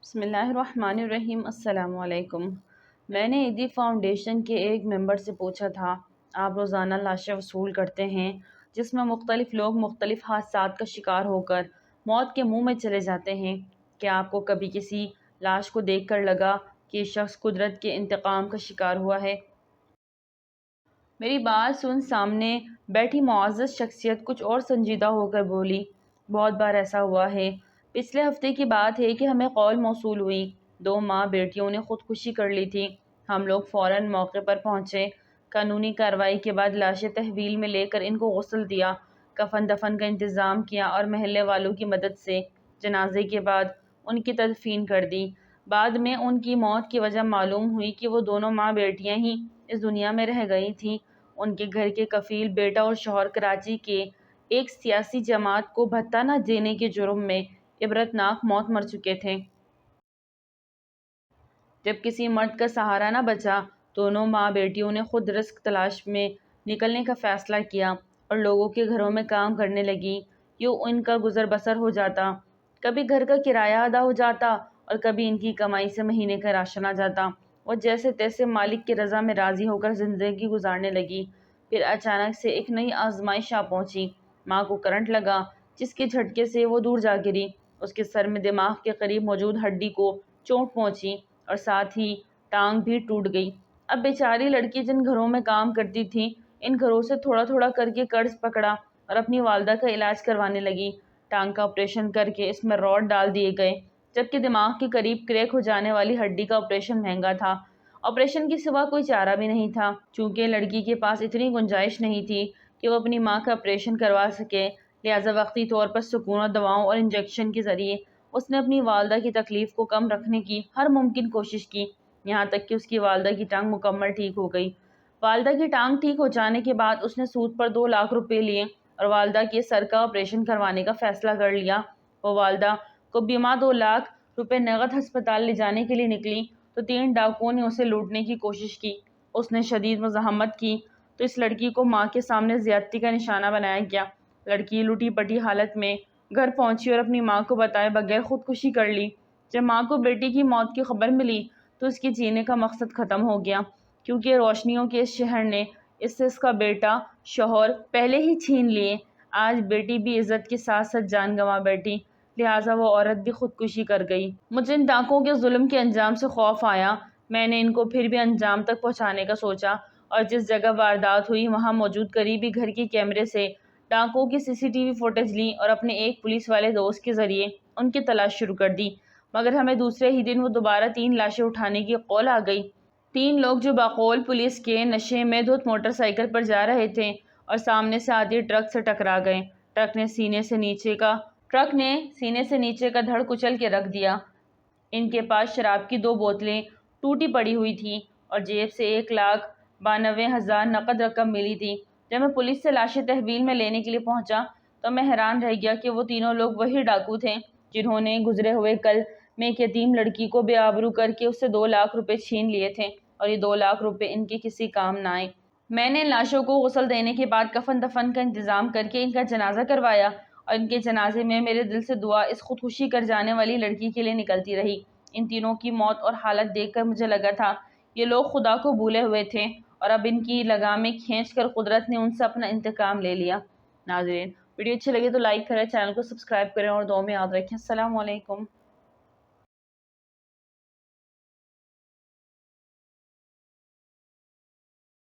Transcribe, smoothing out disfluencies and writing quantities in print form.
بسم اللہ الرحمن الرحیم۔ السلام علیکم۔ میں نے ایدی فاؤنڈیشن کے ایک ممبر سے پوچھا تھا، آپ روزانہ لاشیں وصول کرتے ہیں جس میں مختلف لوگ مختلف حادثات کا شکار ہو کر موت کے منہ میں چلے جاتے ہیں، کیا آپ کو کبھی کسی لاش کو دیکھ کر لگا کہ یہ شخص قدرت کے انتقام کا شکار ہوا ہے؟ میری بات سن سامنے بیٹھی معزز شخصیت کچھ اور سنجیدہ ہو کر بولی، بہت بار ایسا ہوا ہے۔ پچھلے ہفتے کی بات ہے کہ ہمیں کال موصول ہوئی، 2 ماں بیٹیوں نے خودکشی کر لی تھی۔ ہم لوگ فوراً موقع پر پہنچے، قانونی کارروائی کے بعد لاشیں تحویل میں لے کر ان کو غسل دیا، کفن دفن کا انتظام کیا اور محلے والوں کی مدد سے جنازے کے بعد ان کی تدفین کر دی۔ بعد میں ان کی موت کی وجہ معلوم ہوئی کہ وہ دونوں ماں بیٹیاں ہی اس دنیا میں رہ گئی تھیں۔ ان کے گھر کے کفیل بیٹا اور شوہر کراچی کے ایک سیاسی جماعت کو بھتہ نہ دینے کے جرم میں عبرتناک موت مر چکے تھے۔ جب کسی مرد کا سہارا نہ بچا، دونوں ماں بیٹیوں نے خود رزق تلاش میں نکلنے کا فیصلہ کیا اور لوگوں کے گھروں میں کام کرنے لگیں۔ یوں ان کا گزر بسر ہو جاتا، کبھی گھر کا کرایہ ادا ہو جاتا اور کبھی ان کی کمائی سے مہینے کا راشن آ جاتا۔ وہ جیسے تیسے مالک کی رضا میں راضی ہو کر زندگی گزارنے لگی۔ پھر اچانک سے ایک نئی آزمائش آ پہنچی۔ ماں کو کرنٹ لگا، جس کے جھٹکے سے وہ دور جا گری۔ اس کے سر میں دماغ کے قریب موجود ہڈی کو چوٹ پہنچی اور ساتھ ہی ٹانگ بھی ٹوٹ گئی۔ اب بیچاری لڑکی جن گھروں میں کام کرتی تھی، ان گھروں سے تھوڑا تھوڑا کر کے قرض پکڑا اور اپنی والدہ کا علاج کروانے لگی۔ ٹانگ کا آپریشن کر کے اس میں راڈ ڈال دیے گئے، جبکہ دماغ کے قریب کریک ہو جانے والی ہڈی کا آپریشن مہنگا تھا۔ آپریشن کے سوا کوئی چارہ بھی نہیں تھا، چونکہ لڑکی کے پاس اتنی گنجائش نہیں تھی کہ وہ اپنی ماں کا آپریشن کروا سکے، لہٰذا وقتی طور پر سکون اور دواؤں اور انجیکشن کے ذریعے اس نے اپنی والدہ کی تکلیف کو کم رکھنے کی ہر ممکن کوشش کی، یہاں تک کہ اس کی والدہ کی ٹانگ مکمل ٹھیک ہو گئی۔ والدہ کی ٹانگ ٹھیک ہو جانے کے بعد اس نے سود پر 2 لاکھ روپے لیے اور والدہ کے سر کا آپریشن کروانے کا فیصلہ کر لیا۔ وہ والدہ کو بیمہ 2 لاکھ روپے نقد ہسپتال لے جانے کے لیے نکلی تو 3 ڈاکوؤں نے اسے لوٹنے کی کوشش کی۔ اس نے شدید مزاحمت کی تو اس لڑکی کو ماں کے سامنے زیادتی کا نشانہ بنایا گیا۔ لڑکی لٹی پٹی حالت میں گھر پہنچی اور اپنی ماں کو بتائے بغیر خودکشی کر لی۔ جب ماں کو بیٹی کی موت کی خبر ملی تو اس کے جینے کا مقصد ختم ہو گیا، کیونکہ روشنیوں کے اس شہر نے اس سے اس کا بیٹا، شوہر پہلے ہی چھین لیے۔ آج بیٹی بھی عزت کے ساتھ ساتھ جان گنوا بیٹھی، لہٰذا وہ عورت بھی خودکشی کر گئی۔ مجھے ان ڈاکوؤں کے ظلم کے انجام سے خوف آیا۔ میں نے ان کو پھر بھی انجام تک پہنچانے کا سوچا اور جس جگہ واردات ہوئی وہاں موجود قریبی گھر کے کیمرے سے ڈاکوؤں کی CCTV فوٹیج لی اور اپنے ایک پولیس والے دوست کے ذریعے ان کی تلاش شروع کر دی، مگر ہمیں دوسرے ہی دن وہ دوبارہ 3 لاشیں اٹھانے کی قول آ گئی۔ 3 لوگ جو بقول پولیس کے نشے میں دھت موٹر سائیکل پر جا رہے تھے اور سامنے سے آتی ٹرک سے ٹکرا گئے۔ ٹرک نے سینے سے نیچے کا دھڑ کچل کے رکھ دیا۔ ان کے پاس شراب کی 2 بوتلیں ٹوٹی پڑی ہوئی تھیں اور جیب سے 1,92,000 نقد رقم ملی تھی۔ جب میں پولیس سے لاشیں تحویل میں لینے کے لیے پہنچا تو میں حیران رہ گیا کہ وہ تینوں لوگ وہی ڈاکو تھے جنہوں نے گزرے ہوئے کل میں ایک یتیم لڑکی کو بے آبرو کر کے اس سے 2 لاکھ روپے چھین لیے تھے اور یہ 2 لاکھ روپے ان کے کسی کام نہ آئے۔ میں نے ان لاشوں کو غسل دینے کے بعد کفن دفن کا انتظام کر کے ان کا جنازہ کروایا اور ان کے جنازے میں میرے دل سے دعا اس خودکشی کر جانے والی لڑکی کے لیے نکلتی رہی۔ ان تینوں کی موت اور حالت دیکھ کر مجھے لگا تھا یہ لوگ خدا کو بھولے ہوئے تھے اور اب ان کی لگامیں کھینچ کر قدرت نے ان سے اپنا انتقام لے لیا۔ ناظرین، ویڈیو اچھی لگے تو لائک کریں، چینل کو سبسکرائب کریں اور دعاؤں میں یاد رکھیں۔ السلام علیکم۔